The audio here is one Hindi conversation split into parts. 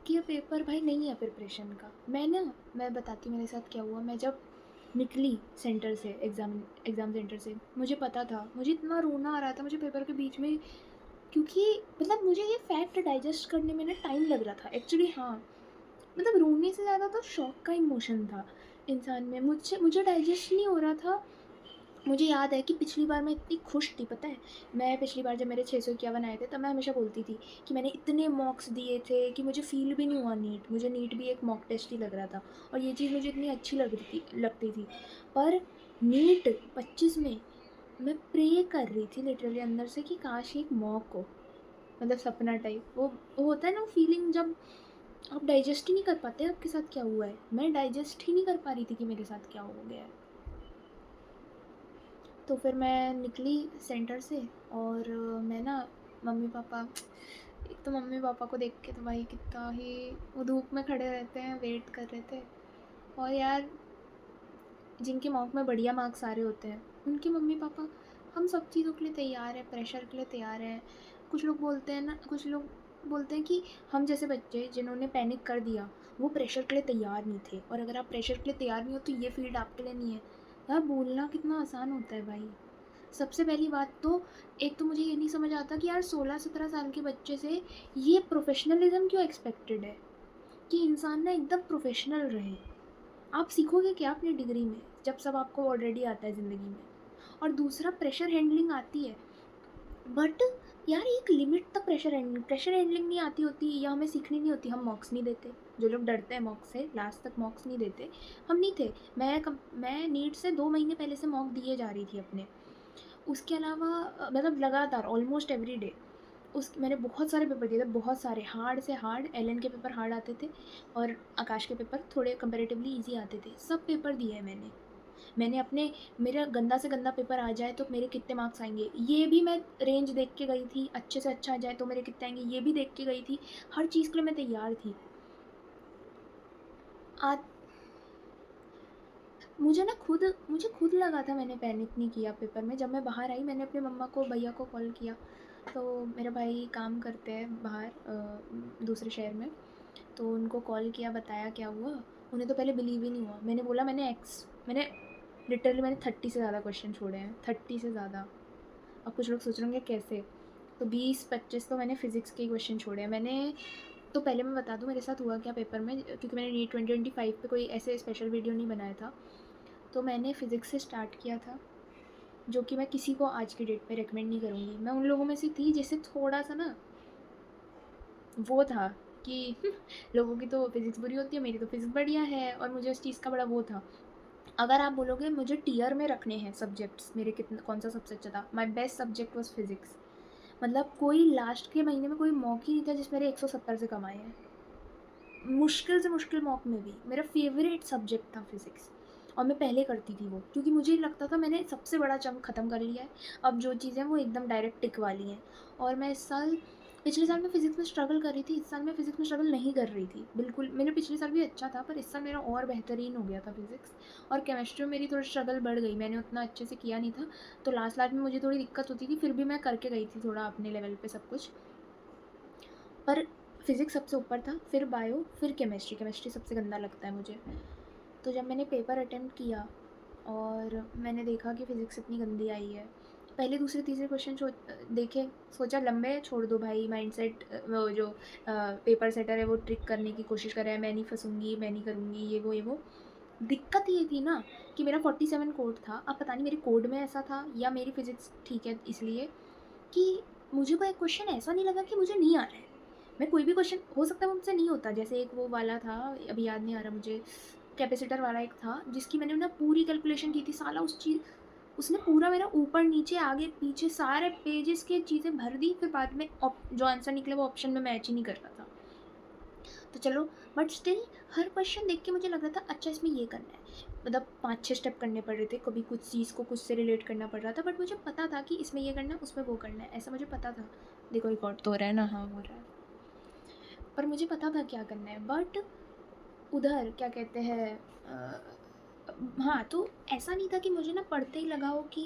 कि ये पेपर भाई नहीं है प्रिपरेशन का। मैं बताती हूँ मेरे साथ क्या हुआ। मैं जब निकली सेंटर से, एग्ज़ाम सेंटर से, मुझे पता था, मुझे इतना रोना आ रहा था मुझे पेपर के बीच में, क्योंकि मतलब मुझे ये फैक्ट डाइजेस्ट करने में ना टाइम लग रहा था एक्चुअली। हाँ, मतलब रोने से ज़्यादा तो शॉक का इमोशन था इंसान में। मुझे डाइजेस्ट नहीं हो रहा था। मुझे याद है कि पिछली बार मैं इतनी खुश थी, पता है? मैं पिछली बार जब मेरे 651 आए थे, तब मैं हमेशा बोलती थी कि मैंने इतने मॉक्स दिए थे कि मुझे फ़ील भी नहीं हुआ नीट। मुझे नीट भी एक मॉक टेस्ट ही लग रहा था, और ये चीज़ मुझे इतनी अच्छी लगती थी। पर नीट 25 में मैं प्रे कर रही थी लिटरली अंदर से कि काश ये एक मॉक हो, मतलब सपना टाइप। वो होता है ना, वो फीलिंग जब आप डाइजेस्ट ही नहीं कर पाते आपके साथ क्या हुआ है। मैं डाइजेस्ट ही नहीं कर पा रही थी कि मेरे साथ क्या हो गया है। तो फिर मैं निकली सेंटर से, और मैं ना, मम्मी पापा, एक तो मम्मी पापा को देख के तो भाई कितना ही वो धूप में खड़े रहते हैं, वेट कर रहे थे। और यार, जिनके मॉक में बढ़िया मार्क्स आ रहे होते हैं उनके मम्मी पापा हम सब चीज़ों के लिए तैयार हैं, प्रेशर के लिए तैयार हैं। कुछ लोग बोलते हैं ना, कुछ लोग बोलते हैं कि हम जैसे बच्चे जिन्होंने पैनिक कर दिया, वो प्रेशर के लिए तैयार नहीं थे, और अगर आप प्रेशर के लिए तैयार नहीं हो तो ये फील्ड आपके लिए नहीं है। यार, बोलना कितना आसान होता है भाई। सबसे पहली बात तो, एक तो मुझे ये नहीं समझ आता कि यार 16-17 साल के बच्चे से ये प्रोफेशनलिज्म क्यों एक्सपेक्टेड है, कि इंसान ना एकदम प्रोफेशनल रहे। आप सीखोगे क्या अपनी डिग्री में, जब सब आपको ऑलरेडी आता है ज़िंदगी में। और दूसरा, प्रेशर हैंडलिंग आती है, बट यार एक लिमिट तक प्रेशर हैंडलिंग नहीं आती होती, या हमें सीखनी नहीं होती, हम मॉक्स नहीं देते। जो लोग डरते हैं मॉक्स से, लास्ट तक मॉक्स नहीं देते। हम नहीं थे। मैं नीट से 2 महीने पहले से मॉक दिए जा रही थी अपने। उसके अलावा मतलब लगातार ऑलमोस्ट एवरी डे मैंने बहुत सारे पेपर दिए थे, बहुत सारे, हार्ड से हार्ड। एलन के पेपर हार्ड आते थे, और आकाश के पेपर थोड़े कंपैरेटिवली ईज़ी आते थे। सब पेपर दिए हैं मैंने। मैंने अपने मेरा गंदा से गंदा पेपर आ जाए तो मेरे कितने मार्क्स आएँगे, ये भी मैं रेंज देख के गई थी। अच्छे से अच्छा आ जाए तो मेरे कितने आएँगे, ये भी देख के गई थी। हर चीज़ के लिए मैं तैयार थी। आज मुझे खुद लगा था, मैंने पैनिक नहीं किया पेपर में। जब मैं बाहर आई, मैंने अपने मम्मा को, भैया को कॉल किया। तो मेरा भाई काम करते हैं बाहर दूसरे शहर में। तो उनको कॉल किया, बताया क्या हुआ। उन्हें तो पहले बिलीव ही नहीं हुआ। मैंने बोला मैंने लिटरली मैंने 30 से ज़्यादा क्वेश्चन छोड़े हैं, 30 से ज़्यादा। अब कुछ लोग सोच रहे होंगे कैसे? तो 20-25 तो मैंने फ़िज़िक्स के ही क्वेश्चन छोड़े हैं। तो पहले मैं बता दूँ मेरे साथ हुआ क्या पेपर में, क्योंकि मैंने नीट 2025 पे कोई ऐसे स्पेशल वीडियो नहीं बनाया था। तो मैंने फ़िज़िक्स से स्टार्ट किया था, जो कि मैं किसी को आज की डेट पे रिकमेंड नहीं करूँगी। मैं उन लोगों में से थी जिससे थोड़ा-सा ना वो था कि लोगों की तो फ़िज़िक्स बुरी होती है, मेरी तो फ़िज़िक्स बढ़िया है, और मुझे उस चीज़ का बड़ा वो था। अगर आप बोलोगे मुझे टियर में रखने हैं सब्जेक्ट्स, मेरे कितने कौन-सा सबसे अच्छा था, my best subject was physics. मतलब कोई लास्ट के महीने में कोई मॉक ही नहीं था जिस मेरे 170 से कम आए हैं। मुश्किल से मुश्किल मॉक में भी मेरा फ़ेवरेट सब्जेक्ट था फ़िज़िक्स, और मैं पहले करती थी वो, क्योंकि मुझे लगता था मैंने सबसे बड़ा चंक ख़त्म कर लिया है। अब जो चीज़ें वो एकदम डायरेक्ट टिक वाली हैं। और मैं पिछले साल मैं फ़िज़िक्स में स्ट्रगल कर रही थी, इस साल मैं फ़िज़िक्स में स्ट्रगल नहीं कर रही थी बिल्कुल। मेरा पिछले साल भी अच्छा था, पर इस साल मेरा और बेहतरीन हो गया था फ़िज़िक्स। और केमिस्ट्री में मेरी थोड़ी स्ट्रगल बढ़ गई, मैंने उतना अच्छे से किया नहीं था, तो लास्ट में मुझे थोड़ी दिक्कत होती थी, फिर भी मैं करके गई थी थोड़ा अपने लेवल पे सब कुछ। पर फिज़िक्स सबसे ऊपर था, फिर बायो, फिर केमिस्ट्री सबसे गंदा लगता है मुझे। तो जब मैंने पेपर अटेम्प्ट किया और मैंने देखा कि फ़िज़िक्स इतनी गंदी आई है, पहले दूसरे तीसरे क्वेश्चन देखे, सोचा लंबे हैं, छोड़ दो भाई। माइंडसेट वो जो पेपर सेटर है वो ट्रिक करने की कोशिश कर रहा है, मैं नहीं फंसूँगी, मैं नहीं करूँगी, ये वो। दिक्कत ये थी ना कि मेरा 47 कोड था। अब पता नहीं मेरे कोड में ऐसा था या मेरी फ़िज़िक्स ठीक है इसलिए, कि मुझे कोई क्वेश्चन ऐसा नहीं लगा कि मुझे नहीं आ रहा है। मैं कोई भी क्वेश्चन, हो सकता है मुझसे नहीं होता, जैसे एक वो वाला था, अभी याद नहीं आ रहा मुझे, कैपेसिटर वाला एक था जिसकी मैंने ना पूरी कैलकुलेशन की थी। साला उसने पूरा मेरा ऊपर नीचे आगे पीछे सारे पेजेस की चीज़ें भर दी, फिर बाद में जो आंसर निकले वो ऑप्शन में मैच ही नहीं कर रहा था। तो चलो, बट स्टिल हर क्वेश्चन देख के मुझे लग रहा था अच्छा इसमें ये करना है। मतलब 5-6 स्टेप करने पड़ रहे थे, कभी कुछ चीज़ को कुछ से रिलेट करना पड़ रहा था, बट मुझे पता था कि इसमें ये करना है, उसमें वो करना है, ऐसा मुझे पता था। देखो रिकॉर्ड तो हो रहा है ना? हाँ, हो रहा है। पर मुझे पता था क्या करना है, बट उधर क्या कहते हैं, हाँ, तो ऐसा नहीं था कि मुझे ना पढ़ते ही लगा हो कि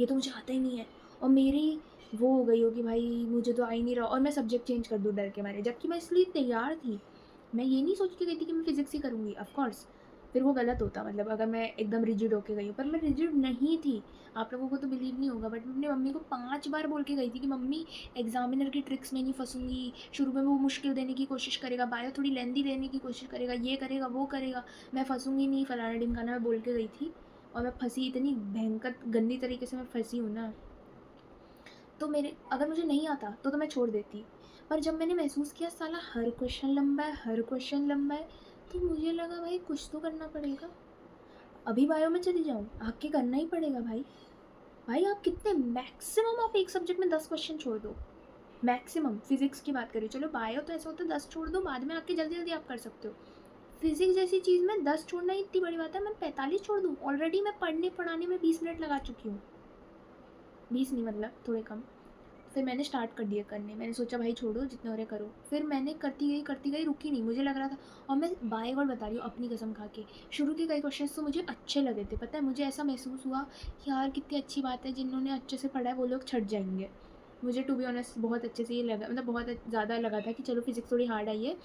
ये तो मुझे आता ही नहीं है, और मेरी वो हो गई हो कि भाई मुझे तो आ ही नहीं रहा, और मैं सब्जेक्ट चेंज कर दूँ डर के मारे, जबकि मैं इसलिए तैयार थी। मैं ये नहीं सोच के गई थी कि मैं फ़िज़िक्स ही करूँगी, ऑफ़ कोर्स फिर वो गलत होता, मतलब अगर मैं एकदम रिजिड होके गई हूँ, पर मैं रिजिड नहीं थी। आप लोगों को तो बिलीव नहीं होगा, बट मैं अपनी मम्मी को 5 बार बोल के गई थी कि मम्मी एग्ज़ामिनर की ट्रिक्स में नहीं फँसूँगी, शुरू में वो मुश्किल देने की कोशिश करेगा, बायो थोड़ी लेंथी देने की कोशिश करेगा, ये करेगा, वो करेगा, मैं फँसूँगी नहीं, फलाना-ढिमकाना मैं बोल के गई थी और मैं फँसी, इतनी भयंकर गंदी तरीके से मैं फँसी हूँ ना। तो मेरे अगर मुझे नहीं आता तो मैं छोड़ देती। पर जब मैंने महसूस किया साला हर क्वेश्चन लंबा है, हर क्वेश्चन लंबा है, तो मुझे लगा भाई कुछ तो करना पड़ेगा। अभी बायो में चली जाऊँ? आके करना ही पड़ेगा भाई। भाई आप कितने मैक्सिमम आप एक सब्जेक्ट में 10 क्वेश्चन छोड़ दो। मैक्सिमम फिज़िक्स की बात करें, चलो बायो तो ऐसा होता है 10 छोड़ दो, बाद में आके जल्दी-जल्दी आप कर सकते हो। फिज़िक्स जैसी चीज़ में 10 छोड़ना ही इतनी बड़ी बात है, मैं 45 छोड़ दूँ? ऑलरेडी मैं पढ़ने-पढ़ाने में 20 मिनट लगा चुकी हूँ। 20 नहीं, मतलब थोड़े कम। फिर मैंने स्टार्ट कर दिया करने, मैंने सोचा भाई छोड़ो जितना हो रहा है करो। फिर मैंने करती गई रुकी नहीं, मुझे लग रहा था, और मैं बाय गॉड बता रही हूँ अपनी कसम खा के, शुरू के कई क्वेश्चंस तो मुझे अच्छे लगे थे, पता है मुझे ऐसा महसूस हुआ कि यार कितनी अच्छी बात है, जिन्होंने अच्छे से पढ़ा है वो लोग छट जाएंगे। मुझे टू बी ऑनेस्ट बहुत अच्छे से ये लगा, मतलब बहुत ज़्यादा लगा था कि चलो फिज़िक्स थोड़ी हार्ड आई है,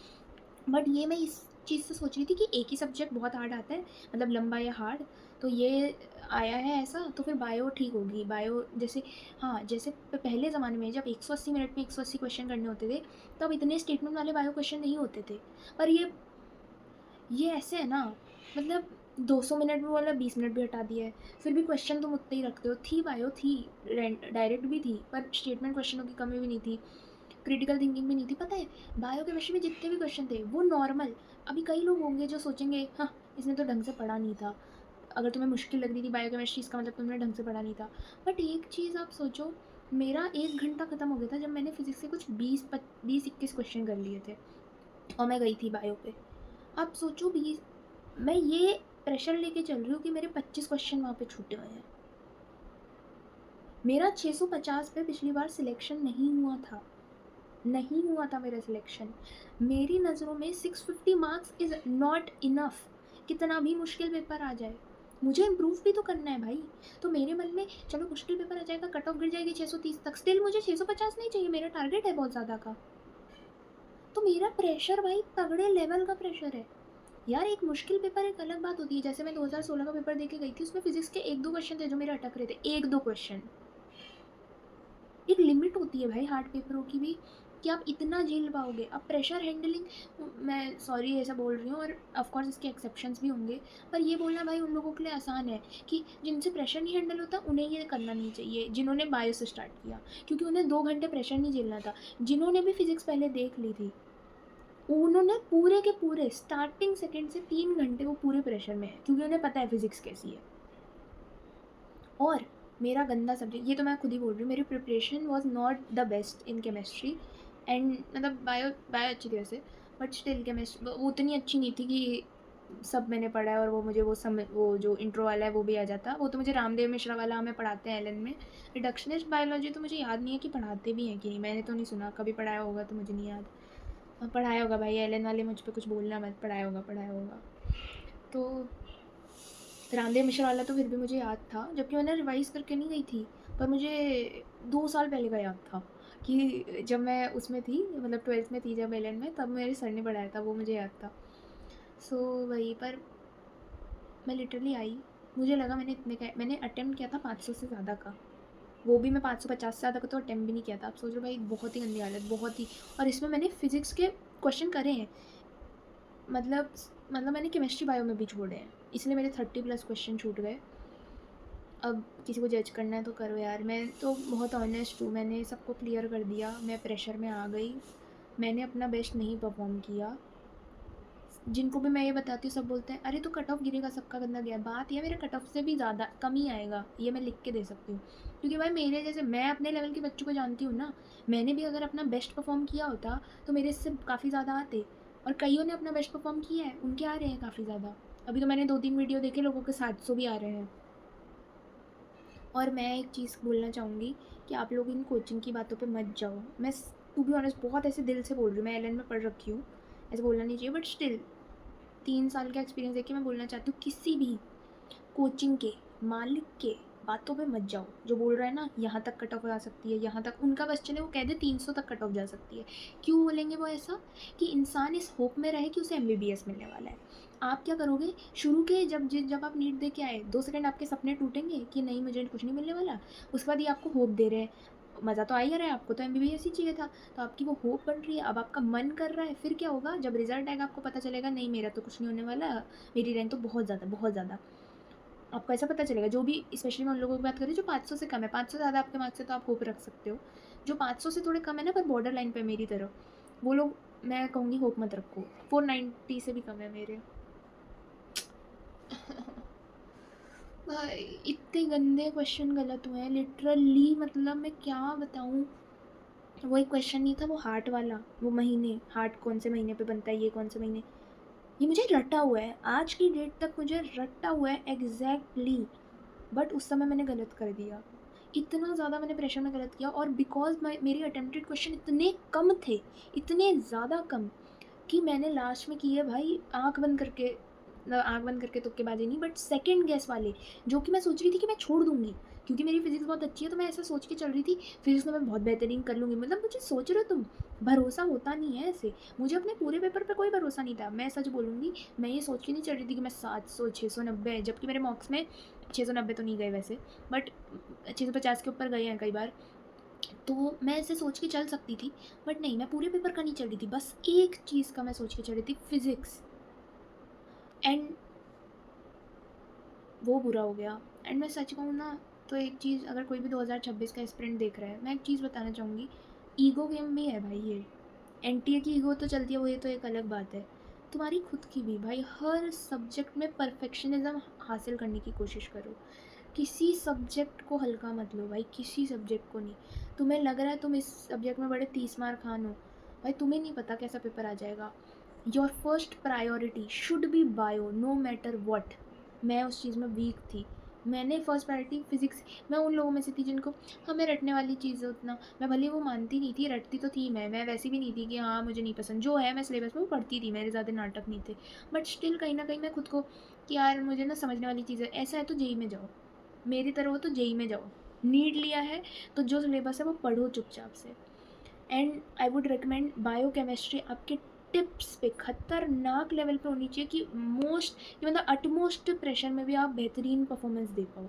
बट ये मैं इस चीज़ से सोच रही थी कि एक ही सब्जेक्ट बहुत हार्ड आता है, मतलब लंबा या हार्ड, तो ये आया है ऐसा, तो फिर बायो ठीक होगी। बायो जैसे, हाँ, जैसे पहले ज़माने में जब 180 मिनट में 180 क्वेश्चन करने होते थे, तब इतने स्टेटमेंट वाले बायो क्वेश्चन नहीं होते थे। पर ये ऐसे है ना, मतलब 200 मिनट में वाला 20 मिनट भी हटा दिया है, फिर भी क्वेश्चन तुम उतने ही रखते हो। थी बायो थी, डायरेक्ट भी थी, पर स्टेटमेंट क्वेश्चनों की कमी भी नहीं थी, क्रिटिकल थिंकिंग भी नहीं थी। पता है बायोकेमिस्ट्री में जितने भी क्वेश्चन थे वो नॉर्मल। अभी कई लोग होंगे जो सोचेंगे हाँ इसने तो ढंग से पढ़ा नहीं था, अगर तुम्हें मुश्किल लग रही थी बायोकेमिस्ट्री इसका मतलब तुमने ढंग से पढ़ा नहीं था। बट एक चीज़ आप सोचो, मेरा 1 घंटा ख़त्म हो गया था जब मैंने फिजिक्स के कुछ 20-21 क्वेश्चन कर लिए थे और मैं गई थी बायो पे। आप सोचो 20, मैं ये प्रेशर लेके चल रही हूँ कि मेरे 25 क्वेश्चन वहाँ पे छूटे हुए हैं। मेरा 650 पे पिछली बार सिलेक्शन नहीं हुआ था मेरा सिलेक्शन। मेरी नज़रों में 650 मार्क्स इज़ नॉट इनफ, कितना भी मुश्किल पेपर आ जाए मुझे इम्प्रूव भी तो करना है भाई। तो मेरे मन में चलो मुश्किल पेपर आ जाएगा, कट ऑफ गिर जाएगी 630 तक, स्टिल मुझे 650 नहीं चाहिए, मेरा टारगेट है बहुत ज़्यादा का। तो मेरा प्रेशर भाई तगड़े लेवल का प्रेशर है यार। एक मुश्किल पेपर एक अलग बात होती है, जैसे मैं 2016 का पेपर दे के गई थी, उसमें फिजिक्स के 1-2 क्वेश्चन थे जो मेरे अटक रहे थे, 1-2 क्वेश्चन। एक लिमिट होती है भाई हार्ड पेपरों की भी, कि आप इतना झेल पाओगे। अब प्रेशर हैंडलिंग, मैं सॉरी ऐसा बोल रही हूँ और ऑफ कोर्स इसके एक्सेप्शंस भी होंगे, पर ये बोलना भाई उन लोगों के लिए आसान है कि जिनसे प्रेशर नहीं हैंडल होता उन्हें ये करना नहीं चाहिए, जिन्होंने बायो से स्टार्ट किया, क्योंकि उन्हें 2 घंटे प्रेशर नहीं झेलना था। जिन्होंने भी फिजिक्स पहले देख ली थी उन्होंने पूरे के पूरे स्टार्टिंग सेकेंड से 3 घंटे वो पूरे प्रेशर में है, क्योंकि उन्हें पता है फिजिक्स कैसी है। और मेरा गंदा सब्जेक्ट, ये तो मैं खुद ही बोल रही हूँ, मेरी preparation was not the best in chemistry and मतलब बायो बायो अच्छी थी वैसे, बट स्टिल केमिस्ट्री वो उतनी अच्छी नहीं थी कि सब मैंने पढ़ा है और वो मुझे वो जो इंट्रो वाला है वो भी आ जाता। वो तो मुझे रामदेव मिश्रा वाला हमें पढ़ाते हैं एलन में। रिडक्शनिस्ट बायोलॉजी तो मुझे याद नहीं है कि पढ़ाते भी हैं कि नहीं, मैंने तो नहीं सुना, कभी पढ़ाया होगा तो मुझे नहीं याद। पढ़ाया होगा भाई, एलन वाले मुझ पर कुछ बोलना मत, पढ़ाया होगा। तो रामदेव मिश्रा वाला तो फिर भी मुझे याद था, जबकि मैंने रिवाइज़ करके नहीं गई थी, पर मुझे 2 साल पहले का याद था कि जब मैं उसमें थी, मतलब 12th में थी जब एलन में, तब मेरे सर ने पढ़ाया था, वो मुझे याद था। सो वही, पर मैं लिटरली आई, मुझे लगा मैंने अटेम्प्ट किया था 500 से ज़्यादा का, वो भी मैं 550 से ज़्यादा का तो अटेम्प्ट भी नहीं किया था। आप सोच रहे हो भाई, बहुत ही गंदी हालत, बहुत ही। और इसमें मैंने फ़िज़िक्स के क्वेश्चन करे हैं, मतलब मैंने केमिस्ट्री बायो में भी छोड़े हैं, इसलिए मेरे 30+ क्वेश्चन छूट गए। अब किसी को जज करना है तो करो यार, मैं तो बहुत ऑनेस्ट हूँ, मैंने सबको क्लियर कर दिया, मैं प्रेशर में आ गई, मैंने अपना बेस्ट नहीं परफॉर्म किया। जिनको भी मैं ये बताती हूँ सब बोलते हैं अरे तो कट ऑफ गिरेगा, सबका गंदा गया। बात ये, मेरे कट ऑफ से भी ज़्यादा कम ही आएगा, ये मैं लिख के दे सकती हूँ, क्योंकि भाई मेरे जैसे, मैं अपने लेवल के बच्चों को जानती हूँ ना, मैंने भी अगर अपना बेस्ट परफॉर्म किया होता तो मेरे इससे काफ़ी ज़्यादा आते, और कईयों ने अपना बेस्ट परफॉर्म किया है, उनके आ रहे हैं काफ़ी ज़्यादा। अभी तो मैंने 2-3 वीडियो देखे, लोगों के 700 भी आ रहे हैं। और मैं एक चीज़ बोलना चाहूँगी कि आप लोग इन कोचिंग की बातों पे मत जाओ। मैं टू बी ऑनेस्ट बहुत ऐसे दिल से बोल रही हूँ, मैं एलन में पढ़ रखी हूँ, ऐसे बोलना नहीं चाहिए, बट स्टिल 3 साल का एक्सपीरियंस देख के मैं बोलना चाहती हूँ, किसी भी कोचिंग के मालिक के बातों पे मत जाओ। जो बोल रहा है ना यहाँ तक कट ऑफ जा सकती है, यहाँ तक, उनका बस चले वो कह दे 300 तक कट ऑफ जा सकती है। क्यों बोलेंगे वो ऐसा? कि इंसान इस होप में रहे कि उसे MBBS मिलने वाला है। आप क्या करोगे? शुरू के जब आप नीट दे के आए 2 सेकंड आपके सपने टूटेंगे कि नहीं मुझे कुछ नहीं मिलने वाला। उसके बाद ये आपको होप दे रहे हैं, मज़ा तो आ ही रहा है, आपको तो MBBS ही चाहिए था, तो आपकी वो होप बन रही है, अब आपका मन कर रहा है। फिर क्या होगा? जब रिजल्ट आएगा आपको पता चलेगा नहीं मेरा तो कुछ नहीं होने वाला, मेरी रैंक तो बहुत ज़्यादा, आपको ऐसा पता चलेगा। जो भी, स्पेशली मैं उन लोगों की बात कर रही हूँ जो 500 से कम है, 500 से ज़्यादा आपके मार्क्स से तो आप होप रख सकते हो। जो 500 से थोड़े कम है ना, पर बॉर्डर लाइन पे मेरी तरह, वो लोग मैं कहूँगी होप मत रखो। 490 से भी कम है मेरे। भाई इतने गंदे क्वेश्चन गलत हुए हैं लिटरली, मतलब मैं क्या बताऊँ। वो एक क्वेश्चन नहीं था वो हार्ट वाला, वो महीने, हार्ट कौन से महीने पे बनता है, ये कौन से महीने, ये मुझे रटा हुआ है आज की डेट तक, मुझे रटा हुआ है एग्जैक्टली। बट उस समय मैंने गलत कर दिया, इतना ज़्यादा मैंने प्रेशर में गलत किया, और बिकॉज मेरी अटेम्प्टेड क्वेश्चन इतने कम थे, इतने ज़्यादा कम, कि मैंने लास्ट में किए भाई आँख बंद करके, मतलब आँख बंद करके तुक्केबाजी नहीं, बट सेकंड गेस वाले, जो कि मैं सोच रही थी कि मैं छोड़ दूंगी, क्योंकि मेरी फिजिक्स बहुत अच्छी है, तो मैं ऐसा सोच के चल रही थी फिजिक्स में मैं बहुत बेहतरीन कर लूँगी। मतलब मुझे, सोच रहे हो तुम, भरोसा होता नहीं है ऐसे। मुझे अपने पूरे पेपर पे कोई भरोसा नहीं था, मैं सच बोलूँगी। मैं ये सोच के नहीं चल रही थी कि मैं 700 690, जबकि मेरे मार्क्स में 690 तो नहीं गए वैसे, बट 650 के ऊपर गए हैं कई बार। तो मैं ऐसे सोच के चल सकती थी, बट नहीं, मैं पूरे पेपर का नहीं चल रही थी, बस एक चीज़ का मैं सोच के चल रही थी, फिज़िक्स। एंड वो बुरा हो गया। एंड मैं सच कहूँ ना, तो एक चीज़, अगर कोई भी 2026 का स्प्रिंट देख रहा है, मैं एक चीज़ बताना चाहूँगी, ईगो गेम भी है भाई ये। NTA की ईगो तो चलती है, वो ये तो एक अलग बात है, तुम्हारी खुद की भी भाई। हर सब्जेक्ट में परफेक्शनिज्म हासिल करने की कोशिश करो, किसी सब्जेक्ट को हल्का मत लो भाई, किसी सब्जेक्ट को नहीं। तुम्हें लग रहा है तुम इस सब्जेक्ट में बड़े 30 मार खान हो, भाई तुम्हें नहीं पता कैसा पेपर आ जाएगा। Your first priority should be bio, no matter what. मैं उस चीज़ में वीक थी, मैंने फर्स्ट प्रायोरिटी फिजिक्स। मैं उन लोगों में से थी जिनको हमें रटने वाली चीज़ उतना, मैं भले वो मानती नहीं थी, रटती तो थी मैं वैसी भी नहीं थी कि हाँ मुझे नहीं पसंद, जो है मैं सिलेबस में वो पढ़ती थी, मेरे ज़्यादा नाटक नहीं थे। बट स्टिल कहीं ना कहीं मैं खुद को कि यार मुझे ना समझने वाली चीज़ है, ऐसा है तो जेई में जाओ, मेरी तरह हो तो जेई में जाओ, नीट लिया है तो जो सिलेबस है वो पढ़ो चुपचाप से। And I would recommend bio chemistry, आपके टिप्स पे खतरनाक लेवल पे होनी चाहिए, कि मोस्ट, मतलब अटमोस्ट प्रेशर में भी आप बेहतरीन परफॉर्मेंस दे पाओ।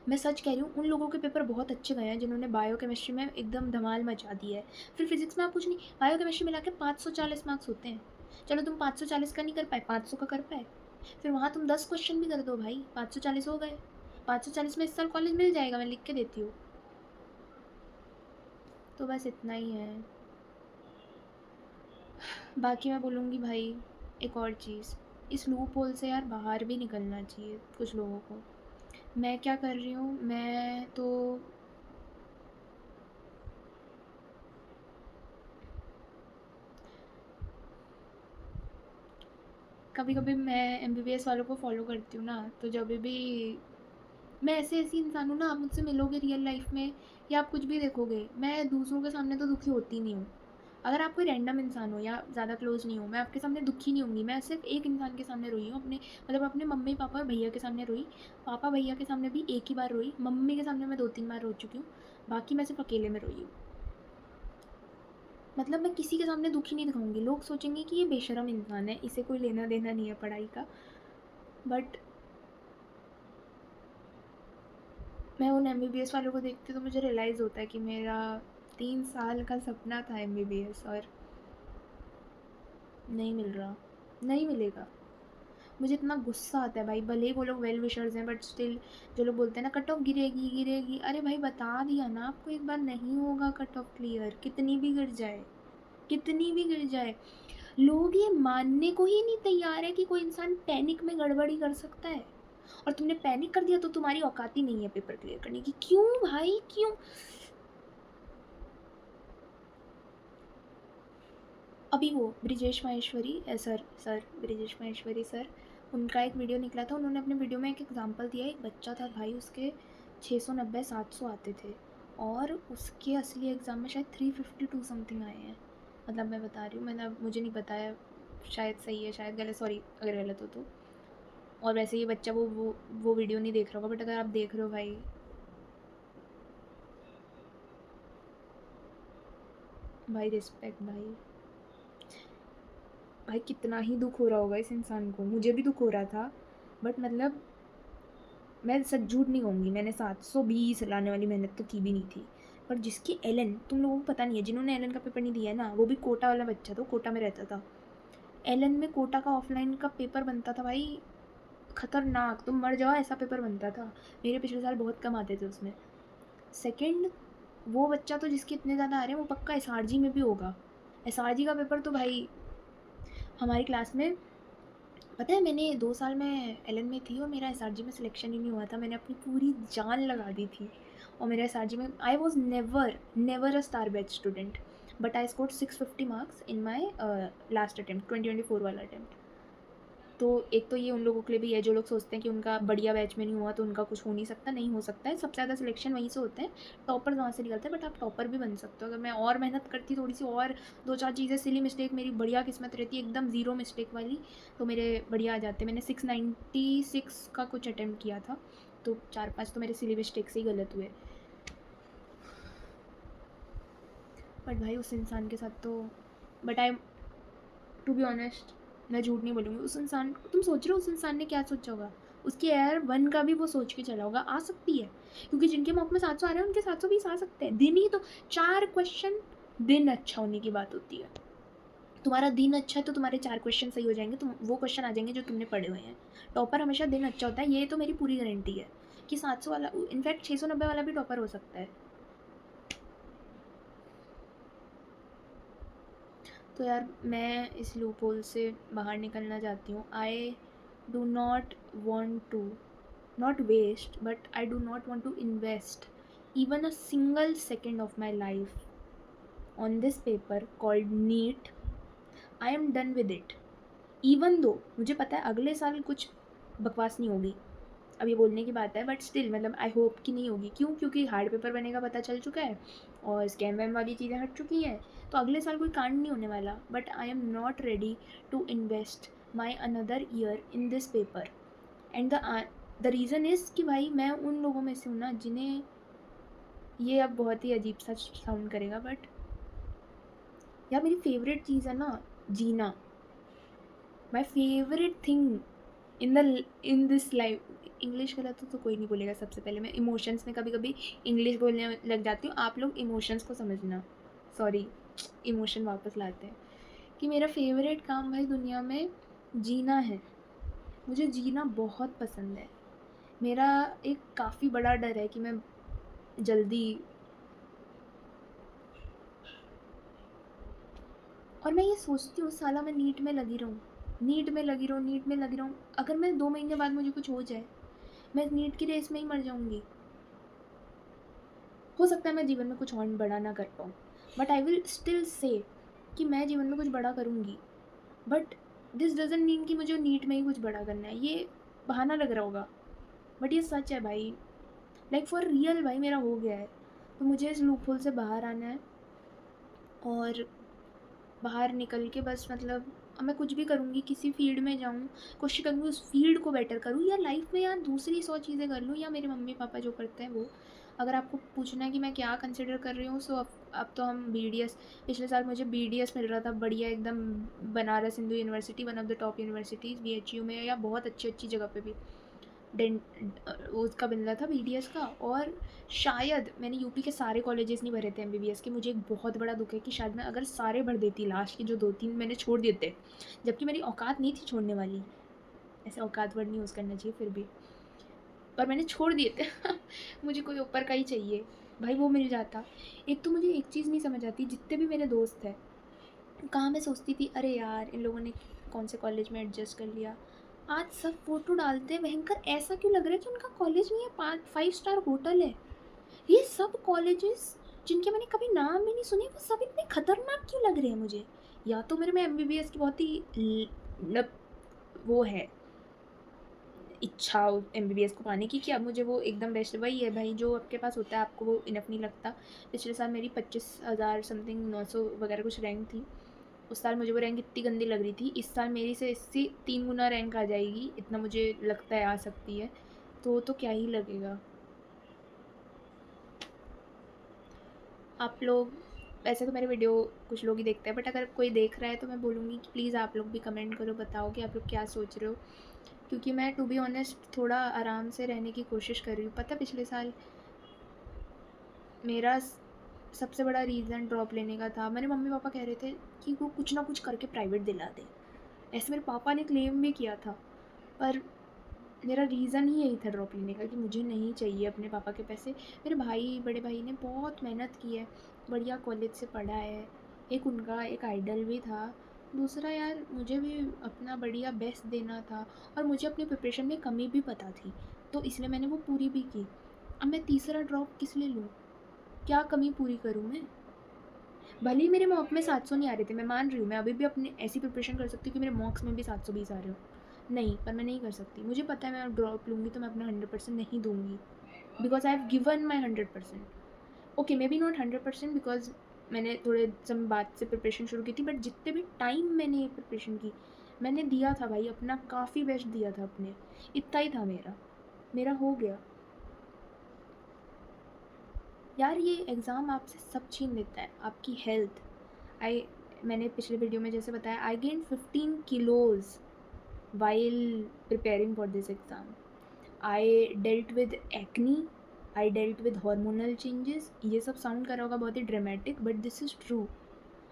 मैं सच कह रही हूँ, उन लोगों के पेपर बहुत अच्छे गए हैं जिन्होंने बायो केमिस्ट्री में एकदम धमाल मचा दी है। फिर फिजिक्स में आप कुछ नहीं, बायो केमिस्ट्री मिला के 540 मार्क्स होते हैं, चलो तुम 540 का नहीं कर पाए, 500 का कर पाए, फिर वहाँ तुम 10 क्वेश्चन भी कर दो भाई, 540 हो गए। 540 में इस साल कॉलेज मिल जाएगा, मैं लिख के देती हूँ। तो बस इतना ही है। बाकी मैं बोलूँगी भाई, एक और चीज़, इस लूप होल से यार बाहर भी निकलना चाहिए कुछ लोगों को। मैं क्या कर रही हूँ, मैं तो कभी कभी मैं MBBS वालों को फॉलो करती हूँ ना, तो जब भी मैं ऐसी इंसान हूँ ना, आप मुझसे मिलोगे रियल लाइफ में या आप कुछ भी देखोगे, मैं दूसरों के सामने तो दुखी होती नहीं हूँ। अगर आप कोई रैंडम इंसान हो या ज़्यादा क्लोज नहीं हो, मैं आपके सामने दुखी नहीं होंगी। मैं सिर्फ एक इंसान के सामने रोई हूँ, अपने, मतलब अपने मम्मी पापा और भैया के सामने रोई। पापा भैया के सामने भी एक ही बार रोई, मम्मी के सामने मैं 2-3 बार रो चुकी हूँ, बाकी मैं सिर्फ अकेले में रोई हूँ। मतलब मैं किसी के सामने दुखी नहीं दिखाऊंगी, लोग सोचेंगे कि ये बेशरम इंसान है, इसे कोई लेना देना नहीं है पढ़ाई का। बट मैं उन MBBS वालों को देखती हूँ तो मुझे रियलाइज़ होता है कि मेरा 3 साल का सपना था MBBS, और नहीं मिल रहा, नहीं मिलेगा। मुझे इतना गुस्सा आता है भाई, भले ही वो लोग वेल विशर्स हैं, बट स्टिल जो लोग बोलते हैं ना कट ऑफ गिरेगी गिरेगी, अरे भाई बता दिया ना आपको एक बार, नहीं होगा कट ऑफ क्लियर, कितनी भी गिर जाए, कितनी भी गिर जाए। लोग ये मानने को ही नहीं तैयार है कि कोई इंसान पैनिक में गड़बड़ी कर सकता है, और तुमने पैनिक कर दिया तो तुम्हारी औकात ही नहीं है पेपर क्लियर करने की। क्यों भाई क्यों? अभी वो ब्रिजेश माहेश्वरी सर ब्रिजेश माहेश्वरी सर, उनका एक वीडियो निकला था, उन्होंने अपने वीडियो में एक एग्जांपल दिया, एक बच्चा था भाई, उसके 690 700 आते थे, और उसके असली एग्ज़ाम में शायद 352 समथिंग आए हैं। मतलब मैं बता रही हूँ, मैंने, अब मुझे नहीं पता है, शायद सही है शायद गलत, सॉरी अगर गलत हो तो। और वैसे ये बच्चा वो वीडियो नहीं देख रहा होगा, बट अगर आप देख रहे हो भाई, भाई रिस्पेक्ट भाई। भाई कितना ही दुख हो रहा होगा इस इंसान को, मुझे भी दुख हो रहा था, बट मतलब मैं सच झूठ नहीं कहूँगी, मैंने 720 लाने वाली मेहनत तो की भी नहीं थी। पर जिसकी एलन, तुम लोगों को पता नहीं है, जिन्होंने एलन का पेपर नहीं दिया है ना, वो भी कोटा वाला बच्चा था, कोटा में रहता था। एलन में कोटा का ऑफलाइन का पेपर बनता था भाई, खतरनाक, तुम मर जाओ ऐसा पेपर बनता था। मेरे पिछले साल बहुत कम आते थे उसमें। सेकंड, वो बच्चा तो जिसके इतने ज़्यादा आ रहे हैं वो पक्का एसआरजी में भी होगा। एसआरजी का पेपर तो भाई हमारी क्लास में, पता है मैंने 2 साल में एलन में थी और मेरा एसआरजी में सिलेक्शन ही नहीं हुआ था। मैंने अपनी पूरी जान लगा दी थी और मेरा एसआरजी में, I was never a star batch student, but I scored 650 marks in my last attempt, 2024 वाला अटेम्प्ट। तो एक तो ये उन लोगों के लिए भी है जो लोग सोचते हैं कि उनका बढ़िया बैच में नहीं हुआ तो उनका कुछ हो नहीं सकता, नहीं हो सकता है। सबसे ज़्यादा सिलेक्शन वहीं से होते हैं, टॉपर वहाँ से निकलते हैं, बट आप टॉपर भी बन सकते हो अगर मैं और मेहनत करती, थोड़ी सी और 2-4 चीज़ें, सिली मिस्टेक मेरी बढ़िया किस्मत रहती है एकदम ज़ीरो मिस्टेक वाली, तो मेरे बढ़िया आ जाते। मैंने 696 का कुछ अटैम्प्ट किया था, तो 4-5 तो मेरे सिली मिस्टेक से ही गलत हुए। बट भाई उस इंसान के साथ तो, but I to be honest, मैं झूठ नहीं बोलूँगी, उस इंसान, तुम सोच रहे हो उस इंसान ने क्या सोचा होगा, उसकी एयर 1 का भी वो सोच के चला होगा आ सकती है, क्योंकि जिनके मॉक में 700 आ रहे हैं उनके 720 आ सकते हैं। दिन ही तो 4 क्वेश्चन, दिन अच्छा होने की बात होती है। तुम्हारा दिन अच्छा है तो तुम्हारे 4 क्वेश्चन सही हो जाएंगे, तुम वो क्वेश्चन आ जाएंगे जो तुमने पढ़े हुए हैं। टॉपर हमेशा दिन अच्छा होता है, ये तो मेरी पूरी गारंटी है कि 700 वाला, इनफैक्ट 690 वाला भी टॉपर हो सकता है। तो यार मैं इस लूप होल से बाहर निकलना चाहती हूँ। I do not want to, not waste, but I do not want to invest even a single second of my life on this paper called NEET. I am done with it. Even though मुझे पता है अगले साल कुछ बकवास नहीं होगी, अब ये बोलने की बात है, बट स्टिल मतलब आई होप कि नहीं होगी। क्यों? क्योंकि हार्ड पेपर बनेगा पता चल चुका है और स्कैम वैम वाली चीज़ें हट चुकी हैं, तो अगले साल कोई कांड नहीं होने वाला। But I am not ready to invest my another year in this paper, and the reason is कि भाई मैं उन लोगों में से हूँ ना जिन्हें, ये अब बहुत ही अजीब सा साउंड करेगा, बट यार मेरी फेवरेट चीज़ है ना जीना। My favourite thing in this life, English गलत हो तो कोई नहीं बोलेगा। सबसे पहले मैं इमोशंस में कभी कभी इंग्लिश बोलने लग जाती हूँ, आप लोग इमोशंस को समझना, सॉरी, इमोशन वापस लाते हैं, कि मेरा फेवरेट काम भाई दुनिया में जीना है। मुझे जीना बहुत पसंद है। मेरा एक काफ़ी बड़ा डर है कि मैं जल्दी, और मैं ये सोचती हूँ साला मैं नीट में लगी रहूँ, नीट में लगी रहूँ, नीट में लगी रहूँ, अगर मैं 2 महीने बाद मुझे कुछ हो जाए, मैं नीट की रेस में ही मर जाऊँगी। हो सकता है मैं जीवन में कुछ और बड़ा ना कर पाऊँ, but I will still say कि मैं जीवन में कुछ बड़ा करूँगी। बट दिस डजंट मीन कि मुझे नीट में ही कुछ बड़ा करना है। ये बहाना लग रहा होगा, बट ये सच है भाई, लाइक फॉर रियल भाई मेरा हो गया है। तो मुझे इस लूप होल से बाहर आना है और बाहर निकल के बस मतलब अब मैं कुछ भी करूँगी, किसी फील्ड में जाऊँ, कोशिश करूँगी उस फील्ड को बेटर करूँ, या लाइफ में यार दूसरी 100 चीज़ें कर लूँ, या मेरे मम्मी पापा जो करते हैं वो। अगर आपको पूछना है कि मैं क्या कंसिडर कर रही हूँ, सो अब तो हम BDS, पिछले साल मुझे BDS मिल रहा था बढ़िया एकदम, Banaras Hindu university, one of the top universities BHU में, या बहुत अच्छी अच्छी जगह पे भी उसका मिल रहा था BDS का। और शायद मैंने यूपी के सारे कॉलेजेस नहीं भरे थे MBBS के। मुझे एक बहुत बड़ा दुख है कि शायद मैं अगर सारे भर देती, लास्ट के जो 2-3 मैंने छोड़ दिए थे, जबकि मेरी औकात नहीं थी छोड़ने वाली, ऐसे औकात वर्ड नहीं यूज़ करना चाहिए फिर भी, पर मैंने छोड़ दिए थे मुझे कोई ऊपर का ही चाहिए भाई, वो मिल जाता। एक तो मुझे एक चीज़ नहीं समझ आती, जितने भी मेरे दोस्त हैं, कहाँ मैं सोचती थी अरे यार इन लोगों ने कौन से कॉलेज में एडजस्ट कर लिया, आज सब फोटो डालते हैं भयंकर, ऐसा क्यों लग रहा है कि उनका कॉलेज नहीं है, 5 स्टार होटल है। ये सब कॉलेजेस जिनके मैंने कभी नाम भी नहीं सुने, वो सब इतने खतरनाक क्यों लग रहे हैं मुझे। या तो मेरे में MBBS की बहुत ही वो है इच्छा MBBS को पाने की, कि अब मुझे वो एकदम बेस्ट, वही है भाई जो आपके पास होता है आपको वो इनफ नहीं लगता। पिछले साल मेरी 25,000 समथिंग 900 वगैरह कुछ रैंक थी, उस साल मुझे वो रैंक इतनी गंदी लग रही थी, इस साल मेरी से इससे 3 गुना रैंक आ जाएगी, इतना मुझे लगता है आ सकती है, तो क्या ही लगेगा। आप लोग वैसे तो मेरे वीडियो कुछ लोग ही देखते हैं, बट अगर कोई देख रहा है तो मैं बोलूँगी कि प्लीज़ आप लोग भी कमेंट करो, बताओ कि आप लोग क्या सोच रहे हो, क्योंकि मैं टू बी ऑनेस्ट थोड़ा आराम से रहने की कोशिश कर रही हूँ। पता पिछले साल मेरा सबसे बड़ा रीज़न ड्रॉप लेने का था। मेरे मम्मी पापा कह रहे थे कि वो कुछ ना कुछ करके प्राइवेट दिला दे, ऐसे मेरे पापा ने क्लेम भी किया था, पर मेरा रीज़न ही यही था ड्रॉप लेने का कि मुझे नहीं चाहिए अपने पापा के पैसे। मेरे भाई, बड़े भाई ने बहुत मेहनत की है, बढ़िया कॉलेज से पढ़ा है, एक उनका एक आइडल भी था, दूसरा यार मुझे भी अपना बढ़िया बेस्ट देना था, और मुझे अपनी प्रिपरेशन में कमी भी पता थी, तो इसलिए मैंने वो पूरी भी की। अब मैं तीसरा ड्रॉप किस लिए लूँ? क्या कमी पूरी करूँ मैं? भले ही मेरे मॉक में 700 नहीं आ रहे थे, मैं मान रही हूँ, मैं अभी भी अपनी ऐसी प्रिपरेशन कर सकती हूँ कि मेरे मॉक्स में भी 720 आ रहे हो। नहीं, पर मैं नहीं कर सकती। मुझे पता है मैं ड्रॉप लूँगी तो मैं अपना 100% नहीं दूँगी, because I have given my 100%। Okay, may be not 100% because मैंने थोड़े समय बाद से प्रिपरेशन शुरू की थी, बट जितने भी टाइम मैंने ये प्रिपरेशन की, मैंने दिया था भाई, अपना काफ़ी बेस्ट दिया था अपने। इतना ही था मेरा हो गया। यार ये एग्ज़ाम आपसे सब छीन लेता है, आपकी हेल्थ। आई मैंने पिछले वीडियो में जैसे बताया, I gain 15 kilos while preparing for this exam. I dealt with acne, I dealt with hormonal changes. ये सब साउंड कर रहा होगा बहुत ही dramatic, but this is true.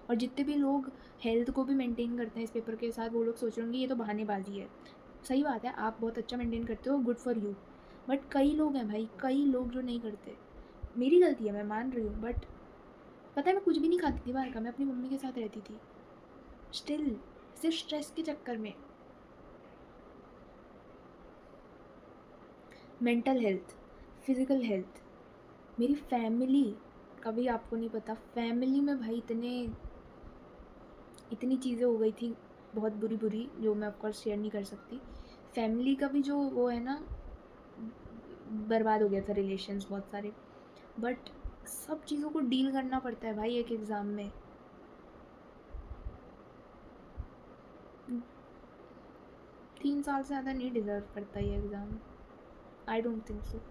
और जितने भी लोग हेल्थ को भी मेंटेन करते हैं इस पेपर के साथ, वो लोग सोच रहे होंगे ये तो बहानेबाजी है। सही बात है, आप बहुत अच्छा मेंटेन करते हो, गुड फॉर यू, बट कई लोग हैं भाई, कई लोग जो नहीं करते। मेरी गलती है, मैं मान रही हूँ, बट पता है मैं कुछ भी नहीं खाती थी बाहर का, मैं अपनी मम्मी के साथ रहती थी, स्टिल सिर्फ स्ट्रेस के चक्कर में। मेंटल हेल्थ, फिज़िकल हेल्थ, मेरी फैमिली का भी आपको नहीं पता, फैमिली में भाई इतनी चीज़ें हो गई थी, बहुत बुरी बुरी, जो मैं ऑफकोर्स शेयर नहीं कर सकती। फैमिली का भी जो वो है ना, बर्बाद हो गया था रिलेशंस बहुत सारे, बट सब चीज़ों को डील करना पड़ता है भाई एक एग्ज़ाम में। 3 साल से ज़्यादा नहीं डिज़र्व करता ये exam, I don't think so.